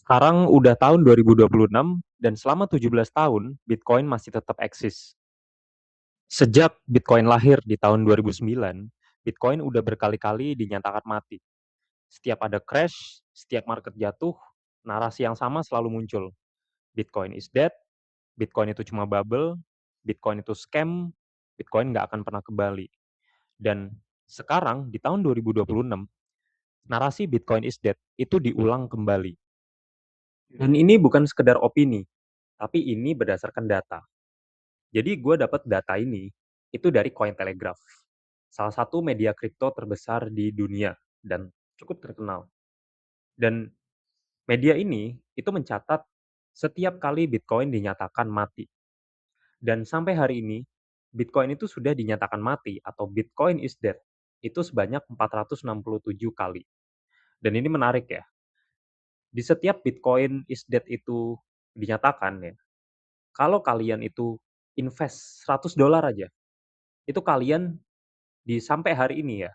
Sekarang udah tahun 2026 dan selama 17 tahun Bitcoin masih tetap eksis. Sejak Bitcoin lahir di tahun 2009, Bitcoin udah berkali-kali dinyatakan mati. Setiap ada crash, setiap market jatuh, narasi yang sama selalu muncul. Bitcoin is dead, Bitcoin itu cuma bubble, Bitcoin itu scam, Bitcoin nggak akan pernah kembali. Dan sekarang di tahun 2026, narasi Bitcoin is dead itu diulang kembali. Dan ini bukan sekedar opini, tapi ini berdasarkan data. Jadi gue dapat data ini itu dari Cointelegraph, salah satu media kripto terbesar di dunia dan cukup terkenal. Dan media ini itu mencatat setiap kali Bitcoin dinyatakan mati. Dan sampai hari ini, Bitcoin itu sudah dinyatakan mati atau Bitcoin is dead itu sebanyak 467 kali. Dan ini menarik ya. Di setiap Bitcoin is dead itu dinyatakan ya, kalau kalian itu invest $100 aja, itu kalian sampai hari ini ya,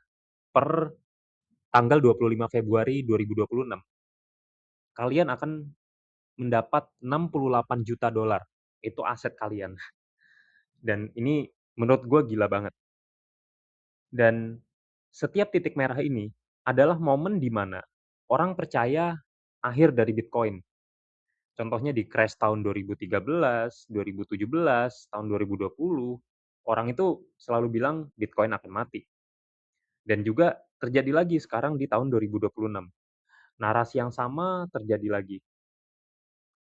per tanggal 25 Februari 2026, kalian akan mendapat $68 juta. Itu aset kalian. Dan ini menurut gue gila banget. Dan setiap titik merah ini adalah momen di mana orang percaya akhir dari Bitcoin. Contohnya di crash tahun 2013, 2017, tahun 2020, orang itu selalu bilang Bitcoin akan mati. Dan juga terjadi lagi sekarang di tahun 2026. Narasi yang sama terjadi lagi.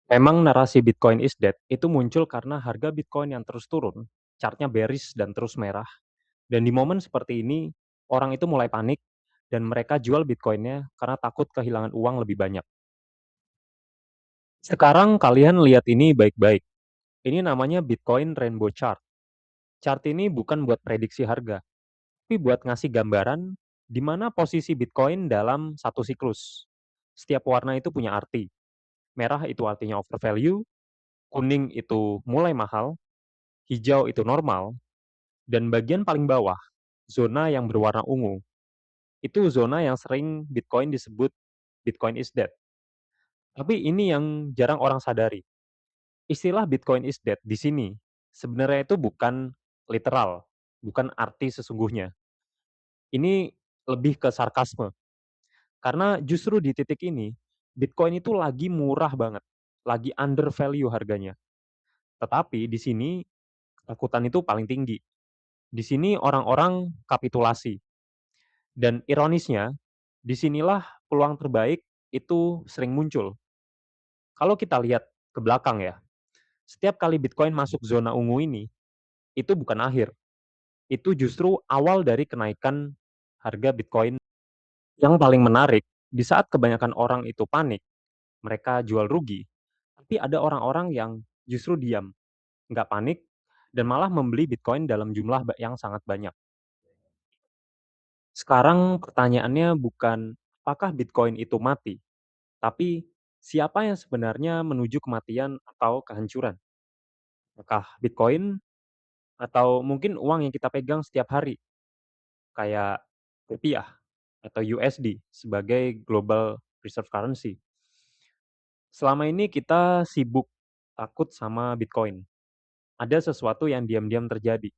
Memang narasi Bitcoin is dead itu muncul karena harga Bitcoin yang terus turun, chartnya bearish dan terus merah. Dan di momen seperti ini, orang itu mulai panik dan mereka jual Bitcoinnya karena takut kehilangan uang lebih banyak. Sekarang kalian lihat ini baik-baik. Ini namanya Bitcoin Rainbow Chart. Chart ini bukan buat prediksi harga, tapi buat ngasih gambaran di mana posisi Bitcoin dalam satu siklus. Setiap warna itu punya arti. Merah itu artinya overvalue, kuning itu mulai mahal, hijau itu normal, dan bagian paling bawah, zona yang berwarna ungu, itu zona yang sering Bitcoin disebut Bitcoin is dead. Tapi ini yang jarang orang sadari. Istilah Bitcoin is dead di sini sebenarnya itu bukan literal, bukan arti sesungguhnya. Ini lebih ke sarkasme. Karena justru di titik ini, Bitcoin itu lagi murah banget, lagi undervalue harganya. Tetapi di sini ketakutan itu paling tinggi. Di sini orang-orang kapitulasi. Dan ironisnya, disinilah peluang terbaik itu sering muncul. Kalau kita lihat ke belakang ya, setiap kali Bitcoin masuk zona ungu ini, itu bukan akhir. Itu justru awal dari kenaikan harga Bitcoin. Yang paling menarik, di saat kebanyakan orang itu panik, mereka jual rugi, tapi ada orang-orang yang justru diam, nggak panik, dan malah membeli Bitcoin dalam jumlah yang sangat banyak. Sekarang pertanyaannya bukan apakah Bitcoin itu mati, tapi siapa yang sebenarnya menuju kematian atau kehancuran? Apakah Bitcoin atau mungkin uang yang kita pegang setiap hari, kayak rupiah atau USD sebagai global reserve currency? Selama ini kita sibuk takut sama Bitcoin. Ada sesuatu yang diam-diam terjadi.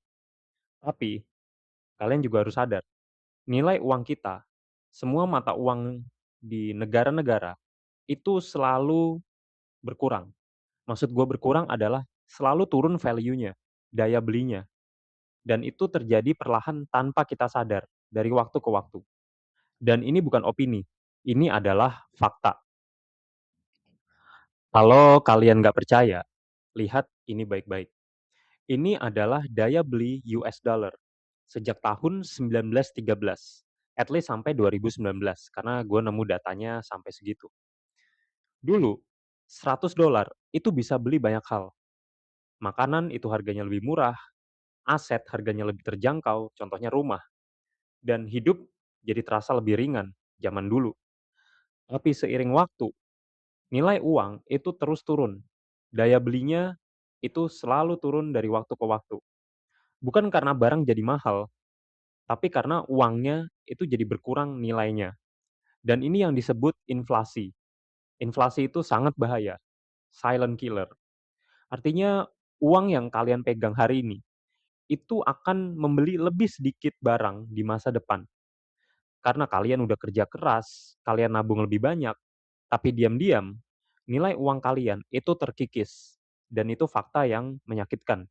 Tapi kalian juga harus sadar, nilai uang kita, semua mata uang di negara-negara itu selalu berkurang. Maksud gue berkurang adalah selalu turun value-nya, daya belinya. Dan itu terjadi perlahan tanpa kita sadar dari waktu ke waktu. Dan ini bukan opini, ini adalah fakta. Kalau kalian nggak percaya, lihat ini baik-baik. Ini adalah daya beli US dollar sejak tahun 1913, at least sampai 2019, karena gue nemu datanya sampai segitu. Dulu, $100 itu bisa beli banyak hal. Makanan itu harganya lebih murah, aset harganya lebih terjangkau, contohnya rumah, dan hidup jadi terasa lebih ringan zaman dulu. Tapi seiring waktu, nilai uang itu terus turun. Daya belinya itu selalu turun dari waktu ke waktu. Bukan karena barang jadi mahal, tapi karena uangnya itu jadi berkurang nilainya. Dan ini yang disebut inflasi. Inflasi itu sangat bahaya, silent killer. Artinya uang yang kalian pegang hari ini, itu akan membeli lebih sedikit barang di masa depan. Karena kalian udah kerja keras, kalian nabung lebih banyak, tapi diam-diam nilai uang kalian itu terkikis. Dan itu fakta yang menyakitkan.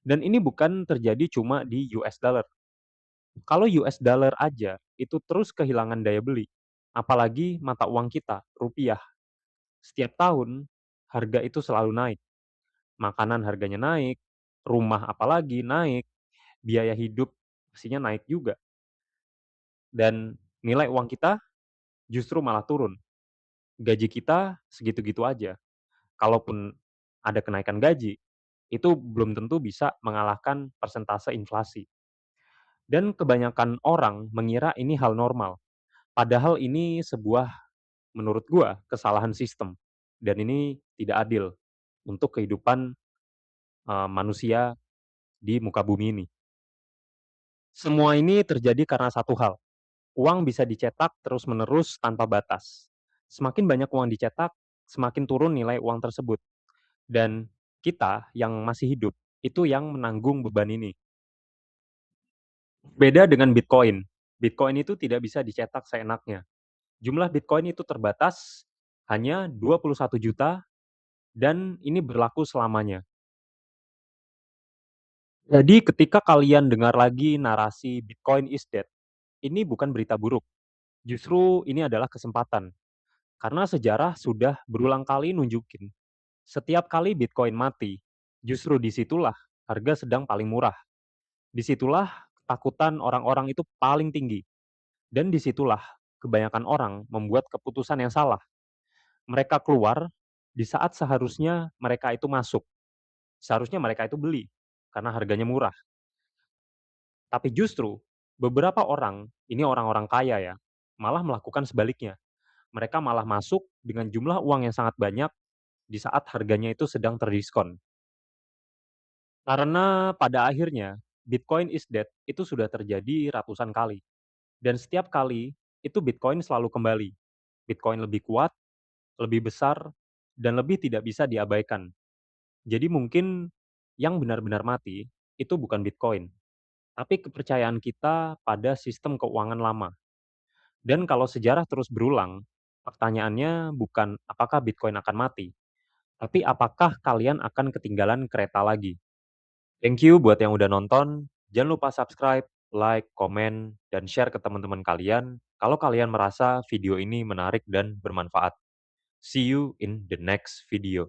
Dan ini bukan terjadi cuma di US dollar. Kalau US dollar aja itu terus kehilangan daya beli, apalagi mata uang kita, rupiah. Setiap tahun harga itu selalu naik. Makanan harganya naik, rumah apalagi naik, biaya hidup pastinya naik juga. Dan nilai uang kita justru malah turun. Gaji kita segitu-gitu aja. Kalaupun ada kenaikan gaji, itu belum tentu bisa mengalahkan persentase inflasi. Dan kebanyakan orang mengira ini hal normal. Padahal ini sebuah, menurut gua, kesalahan sistem. Dan ini tidak adil untuk kehidupan manusia di muka bumi ini. Semua ini terjadi karena satu hal. Uang bisa dicetak terus-menerus tanpa batas. Semakin banyak uang dicetak, semakin turun nilai uang tersebut. Dan kita yang masih hidup, itu yang menanggung beban ini. Beda dengan Bitcoin. Bitcoin itu tidak bisa dicetak seenaknya. Jumlah Bitcoin itu terbatas, hanya 21 juta, dan ini berlaku selamanya. Jadi ketika kalian dengar lagi narasi Bitcoin is dead, ini bukan berita buruk. Justru ini adalah kesempatan. Karena sejarah sudah berulang kali nunjukin, setiap kali Bitcoin mati, justru disitulah harga sedang paling murah. Disitulah ketakutan orang-orang itu paling tinggi. Dan disitulah kebanyakan orang membuat keputusan yang salah. Mereka keluar di saat seharusnya mereka itu masuk. Seharusnya mereka itu beli, karena harganya murah. Tapi justru beberapa orang, ini orang-orang kaya ya, malah melakukan sebaliknya. Mereka malah masuk dengan jumlah uang yang sangat banyak di saat harganya itu sedang terdiskon. Karena pada akhirnya Bitcoin is dead itu sudah terjadi ratusan kali. Dan setiap kali itu Bitcoin selalu kembali. Bitcoin lebih kuat, lebih besar, dan lebih tidak bisa diabaikan. Jadi mungkin yang benar-benar mati itu bukan Bitcoin, tapi kepercayaan kita pada sistem keuangan lama. Dan kalau sejarah terus berulang, pertanyaannya bukan apakah Bitcoin akan mati, tapi apakah kalian akan ketinggalan kereta lagi. Thank you buat yang udah nonton. Jangan lupa subscribe, like, komen, dan share ke teman-teman kalian kalau kalian merasa video ini menarik dan bermanfaat. See you in the next video.